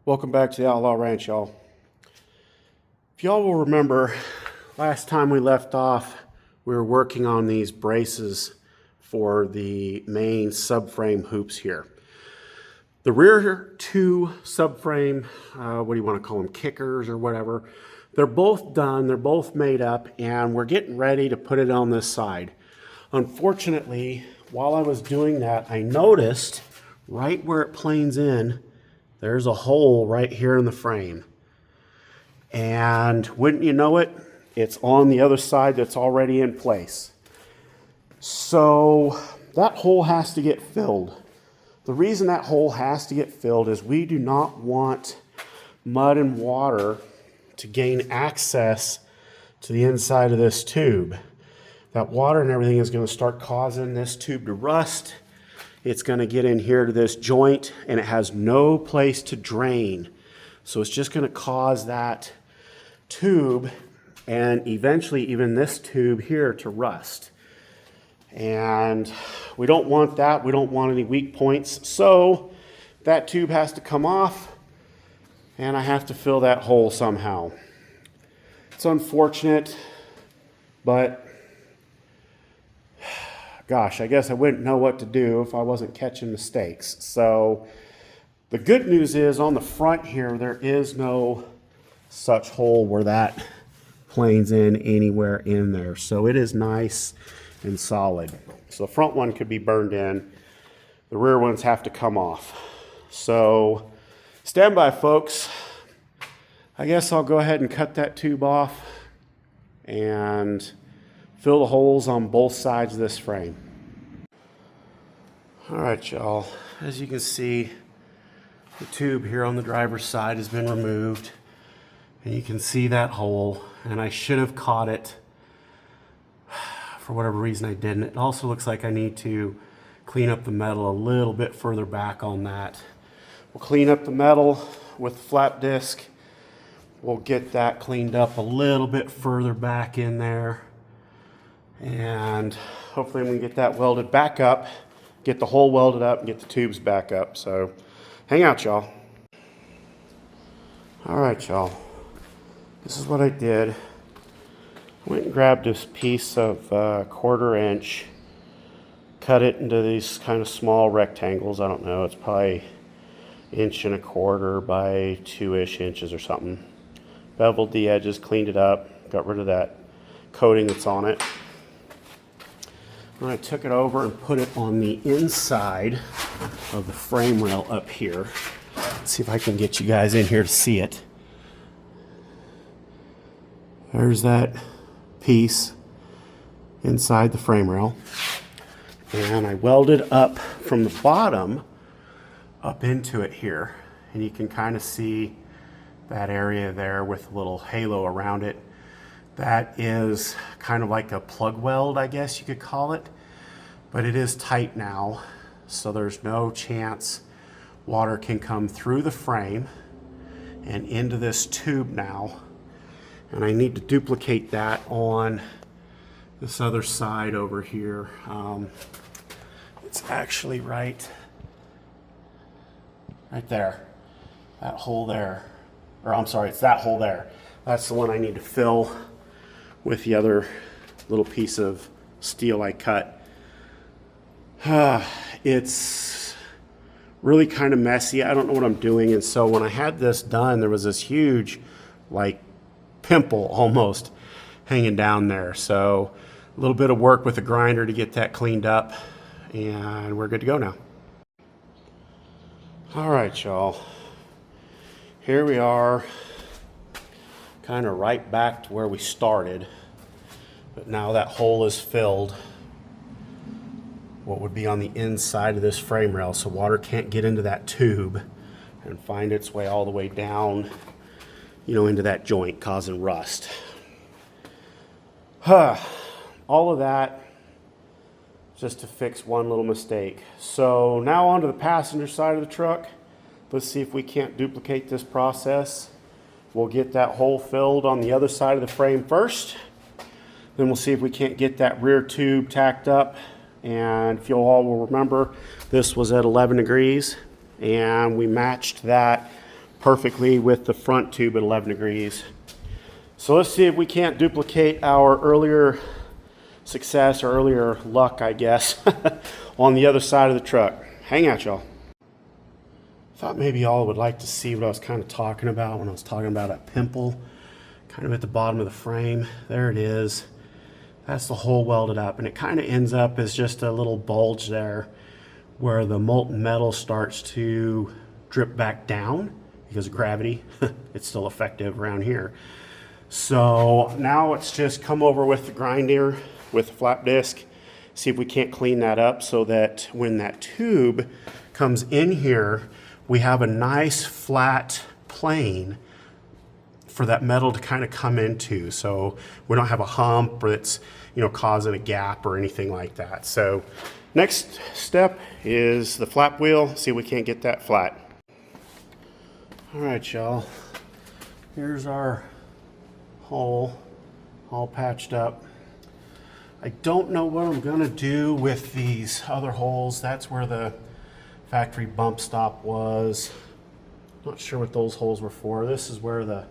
Welcome back to the Outlaw Ranch, y'all. If y'all will remember, last time we left off, we were working on these braces for the main subframe hoops here. The rear two subframe, what do you want to call them, kickers or whatever, they're both done, they're both made up, and we're getting ready to put it on this side. Unfortunately, while I was doing that, I noticed right where it planes in, there's a hole right here in the frame. And wouldn't you know it, it's on the other side that's already in place. So that hole has to get filled. The reason that hole has to get filled is we do not want mud and water to gain access to the inside of this tube. That water and everything is going to start causing this tube to rust. It's going to get in here to this joint and it has no place to drain. So it's just going to cause that tube and eventually even this tube here to rust. And we don't want that. We don't want any weak points. So that tube has to come off and I have to fill that hole somehow. It's unfortunate, but gosh, I guess I wouldn't know what to do if I wasn't catching mistakes. So the good news is on the front here, there is no such hole where that planes in anywhere in there. So it is nice and solid. So the front one could be burned in. The rear ones have to come off. So stand by, folks. I guess I'll go ahead and cut that tube off and fill the holes on both sides of this frame. All right, y'all. As you can see, the tube here on the driver's side has been removed. And you can see that hole. And I should have caught it. For whatever reason, I didn't. It also looks like I need to clean up the metal a little bit further back on that. We'll clean up the metal with the flap disc. We'll get that cleaned up a little bit further back in there. And hopefully we can get that welded back up, get the hole welded up, and get the tubes back up. So hang out, y'all. All right, y'all. This is what I did. I went and grabbed this piece of 1/4 inch, cut it into these kind of small rectangles. I don't know, it's probably 1.25 by 2-ish inches or something. Beveled the edges, cleaned it up, got rid of that coating that's on it. And I took it over and put it on the inside of the frame rail up here. Let's see if I can get you guys in here to see it. There's that piece inside the frame rail. And I welded up from the bottom up into it here. And you can kind of see that area there with a little halo around it. That is kind of like a plug weld, I guess you could call it, but it is tight now, so there's no chance water can come through the frame and into this tube now. And I need to duplicate that on this other side over here. It's actually right there, that hole there, or I'm sorry, it's that hole there. That's the one I need to fill with the other little piece of steel I cut. It's really kind of messy. I don't know what I'm doing. And so when I had this done, there was this huge, like, pimple almost hanging down there. So a little bit of work with a grinder to get that cleaned up. And we're good to go now. All right, y'all. Here we are. Kind of right back to where we started, but now that hole is filled. What would be on the inside of this frame rail, so water can't get into that tube and find its way all the way down, you know, into that joint, causing rust. All of that just to fix one little mistake. So now onto the passenger side of the truck. Let's see if we can't duplicate this process. We'll get that hole filled on the other side of the frame first. Then we'll see if we can't get that rear tube tacked up. And if you all will remember, this was at 11 degrees and we matched that perfectly with the front tube at 11 degrees. So let's see if we can't duplicate our earlier success or earlier luck, I guess, on the other side of the truck. Hang out, y'all. Thought maybe y'all would like to see what I was kind of talking about when I was talking about a pimple kind of at the bottom of the frame. There it is. That's the hole welded up, and it kind of ends up as just a little bulge there where the molten metal starts to drip back down because of gravity. It's still effective around here. So now let's just come over with the grinder with the flap disc, see if we can't clean that up so that when that tube comes in here, we have a nice flat plane for that metal to kind of come into. So we don't have a hump that's, you know, causing a gap or anything like that. So next step is the flap wheel, see if we can't get that flat. All right, y'all, here's our hole all patched up. I don't know what I'm gonna do with these other holes. That's where the factory bump stop was. Not sure what those holes were for. This is where the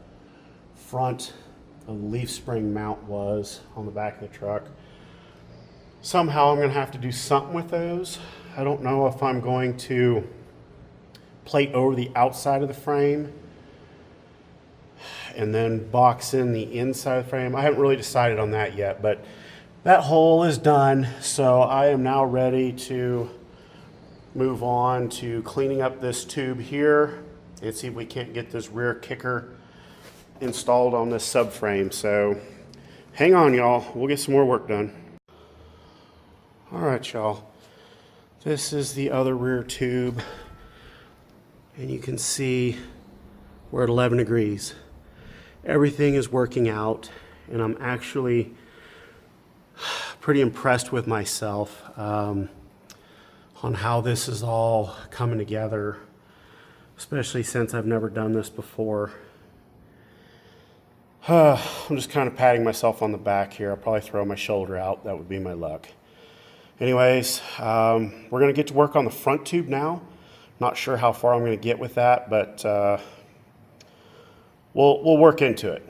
front of the leaf spring mount was on the back of the truck. Somehow I'm gonna have to do something with those. I don't know if I'm going to plate over the outside of the frame and then box in the inside of the frame. I haven't really decided on that yet, but that hole is done. So I am now ready to move on to cleaning up this tube here and see if we can't get this rear kicker installed on this subframe. So hang on, y'all, we'll get some more work done. All right, y'all, this is the other rear tube, and you can see we're at 11 degrees. Everything is working out, and I'm actually pretty impressed with myself on how this is all coming together, especially since I've never done this before. I'm just kind of patting myself on the back here. I'll probably throw my shoulder out. That would be my luck. Anyways, we're going to get to work on the front tube now. Not sure how far I'm going to get with that, but we'll work into it.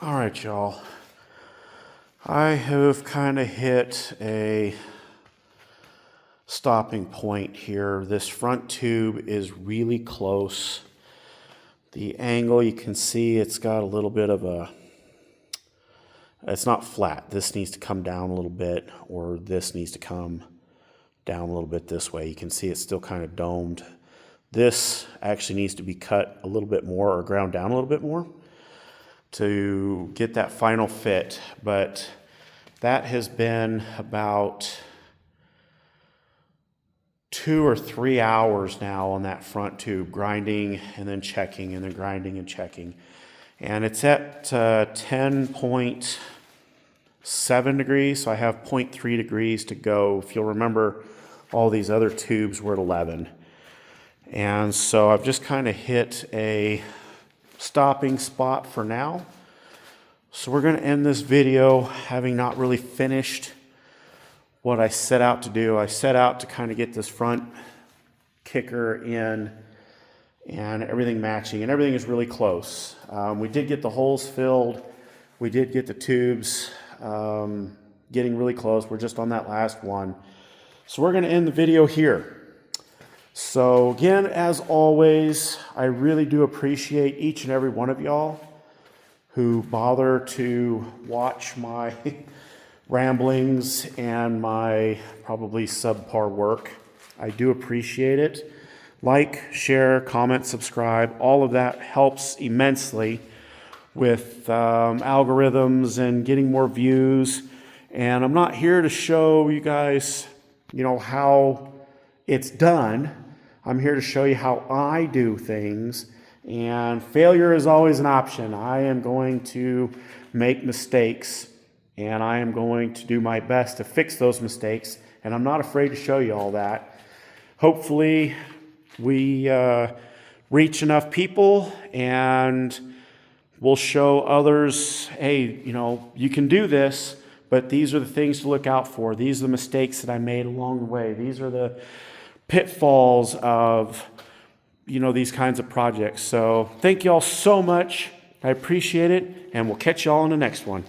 All right, y'all. I have kind of hit a stopping point here. This front tube is really close. The angle, you can see it's got a little bit of a, it's not flat. This needs to come down a little bit, or this needs to come down a little bit this way. You can see it's still kind of domed. This actually needs to be cut a little bit more or ground down a little bit more to get that final fit. But that has been about 2 or 3 hours now on that front tube, grinding and then checking and then grinding and checking. And it's at 10.7 degrees, so I have 0.3 degrees to go. If you'll remember, all these other tubes were at 11. And so I've just kind of hit a stopping spot for now. So we're going to end this video having not really finished what I set out to do. I set out to kind of get this front kicker in and everything matching, and everything is really close. We did get the holes filled. We did get the tubes getting really close. We're just on that last one. So we're going to end the video here. So again, as always, I really do appreciate each and every one of y'all who bother to watch my ramblings and my probably subpar work. I do appreciate it. Like, share, comment, subscribe. All of that helps immensely with algorithms and getting more views. And I'm not here to show you guys, you know, how it's done. I'm here to show you how I do things. And failure is always an option. I am going to make mistakes, and I am going to do my best to fix those mistakes. And I'm not afraid to show you all that. Hopefully, we reach enough people and we'll show others, hey, you know, you can do this, but these are the things to look out for. These are the mistakes that I made along the way. These are the pitfalls of these kinds of projects. So thank you all so much. I appreciate it, and we'll catch you all in the next one.